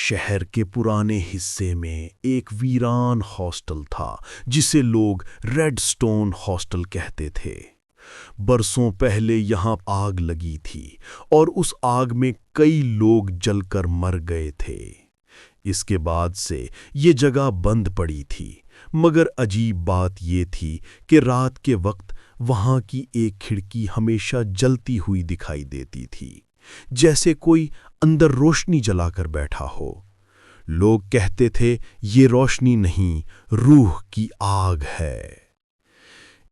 شہر کے پرانے حصے میں ایک ویران ہاسٹل تھا جسے لوگ ریڈ سٹون ہاسٹل کہتے تھے۔ برسوں پہلے یہاں آگ لگی تھی اور اس آگ میں کئی لوگ جل کر مر گئے تھے۔ اس کے بعد سے یہ جگہ بند پڑی تھی، مگر عجیب بات یہ تھی کہ رات کے وقت وہاں کی ایک کھڑکی ہمیشہ جلتی ہوئی دکھائی دیتی تھی، جیسے کوئی اندر روشنی جلا کر بیٹھا ہو۔ لوگ کہتے تھے یہ روشنی نہیں، روح کی آگ ہے۔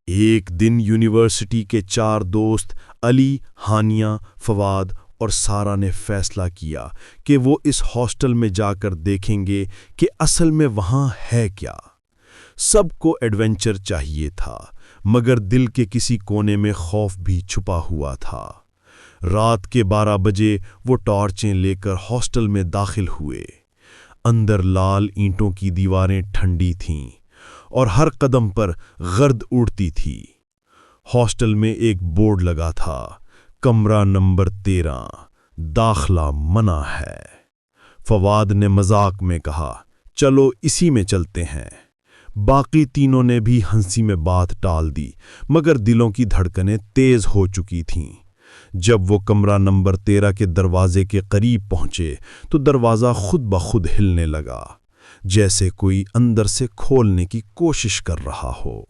ایک دن یونیورسٹی کے 4 دوست علی، ہانیہ، فواد اور سارہ نے فیصلہ کیا کہ وہ اس ہاسٹل میں جا کر دیکھیں گے کہ اصل میں وہاں ہے کیا۔ سب کو ایڈونچر چاہیے تھا، مگر دل کے کسی کونے میں خوف بھی چھپا ہوا تھا۔ رات کے 12 بجے وہ ٹارچیں لے کر ہاسٹل میں داخل ہوئے۔ اندر لال اینٹوں کی دیواریں ٹھنڈی تھیں اور ہر قدم پر گرد اڑتی تھی۔ ہاسٹل میں ایک بورڈ لگا تھا، کمرہ نمبر 13، داخلہ منع ہے۔ فواد نے مذاق میں کہا، چلو اسی میں چلتے ہیں۔ باقی تینوں نے بھی ہنسی میں بات ٹال دی، مگر دلوں کی دھڑکنیں تیز ہو چکی تھیں۔ جب وہ کمرہ نمبر 13 کے دروازے کے قریب پہنچے تو دروازہ خود بخود ہلنے لگا، جیسے کوئی اندر سے کھولنے کی کوشش کر رہا ہو۔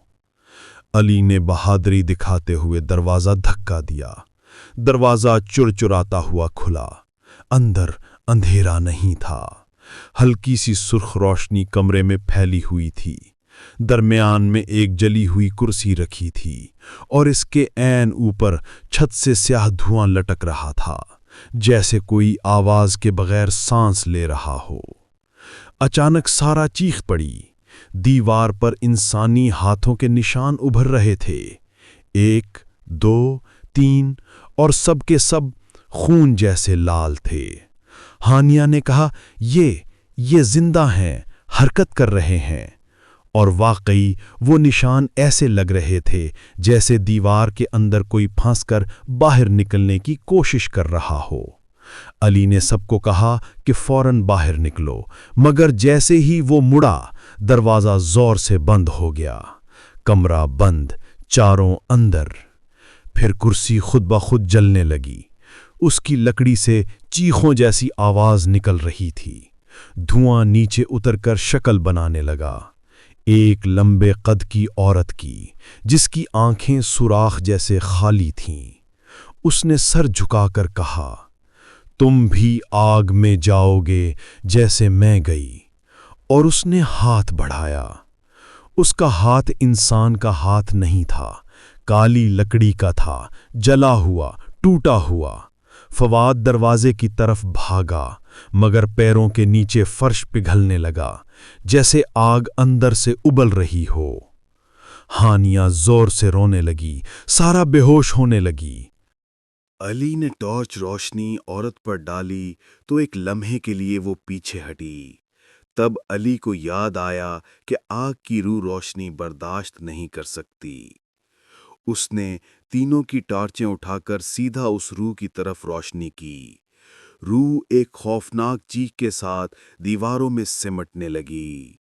علی نے بہادری دکھاتے ہوئے دروازہ دھکا دیا۔ دروازہ چرچراتا ہوا کھلا۔ اندر اندھیرا نہیں تھا، ہلکی سی سرخ روشنی کمرے میں پھیلی ہوئی تھی۔ درمیان میں ایک جلی ہوئی کرسی رکھی تھی اور اس کے عین اوپر چھت سے سیاہ دھواں لٹک رہا تھا، جیسے کوئی آواز کے بغیر سانس لے رہا ہو۔ اچانک سارہ چیخ پڑی۔ دیوار پر انسانی ہاتھوں کے نشان ابھر رہے تھے، 1، 2، 3، اور سب کے سب خون جیسے لال تھے۔ ہانیہ نے کہا، یہ زندہ ہیں، حرکت کر رہے ہیں۔ اور واقعی وہ نشان ایسے لگ رہے تھے جیسے دیوار کے اندر کوئی پھنس کر باہر نکلنے کی کوشش کر رہا ہو۔ علی نے سب کو کہا کہ فوراً باہر نکلو، مگر جیسے ہی وہ مڑا، دروازہ زور سے بند ہو گیا۔ کمرہ بند، چاروں اندر۔ پھر کرسی خود بخود جلنے لگی۔ اس کی لکڑی سے چیخوں جیسی آواز نکل رہی تھی۔ دھواں نیچے اتر کر شکل بنانے لگا، ایک لمبے قد کی عورت کی، جس کی آنکھیں سوراخ جیسے خالی تھیں۔ اس نے سر جھکا کر کہا، تم بھی آگ میں جاؤ گے جیسے میں گئی۔ اور اس نے ہاتھ بڑھایا۔ اس کا ہاتھ انسان کا ہاتھ نہیں تھا، کالی لکڑی کا تھا، جلا ہوا، ٹوٹا ہوا۔ فواد دروازے کی طرف بھاگا، مگر پیروں کے نیچے فرش پگھلنے لگا، جیسے آگ اندر سے ابل رہی ہو۔ ہانیہ زور سے رونے لگی، سارہ بے ہوش ہونے لگی۔ علی نے ٹارچ روشنی عورت پر ڈالی تو ایک لمحے کے لیے وہ پیچھے ہٹی۔ تب علی کو یاد آیا کہ آگ کی روح روشنی برداشت نہیں کر سکتی۔ اس نے تینوں کی ٹارچیں اٹھا کر سیدھا اس روح کی طرف روشنی کی۔ روح ایک خوفناک چیخ کے ساتھ دیواروں میں سمٹنے لگی۔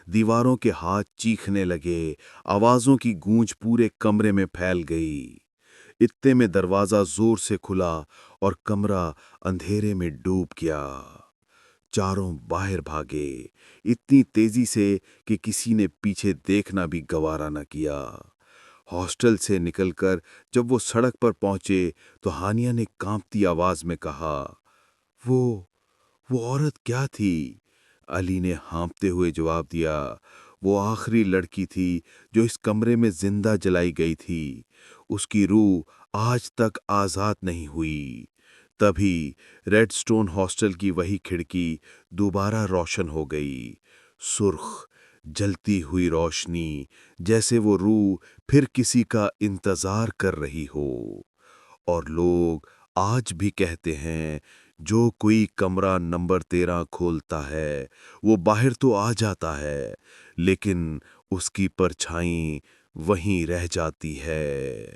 دیواروں کے ہاتھ چیخنے لگے، آوازوں کی گونج پورے کمرے میں پھیل گئی۔ اتنے میں دروازہ زور سے کھلا اور کمرہ اندھیرے میں ڈوب گیا۔ چاروں باہر بھاگے، اتنی تیزی سے کہ کسی نے پیچھے دیکھنا بھی گوارا نہ کیا۔ ہاسٹل سے نکل کر جب وہ سڑک پر پہنچے تو ہانیہ نے کانپتی آواز میں کہا، وہ عورت کیا تھی؟ علی نے ہانپتے ہوئے جواب دیا، وہ آخری لڑکی تھی جو اس کمرے میں زندہ جلائی گئی تھی۔ اس کی روح آج تک آزاد نہیں ہوئی۔ تبھی ریڈ سٹون ہاسٹل کی وہی کھڑکی دوبارہ روشن ہو گئی، سرخ جلتی ہوئی روشنی، جیسے وہ روح پھر کسی کا انتظار کر رہی ہو۔ اور لوگ آج بھی کہتے ہیں، جو کوئی کمرہ نمبر 13 کھولتا ہے وہ باہر تو آ جاتا ہے، لیکن اس کی پرچھائی وہیں رہ جاتی ہے۔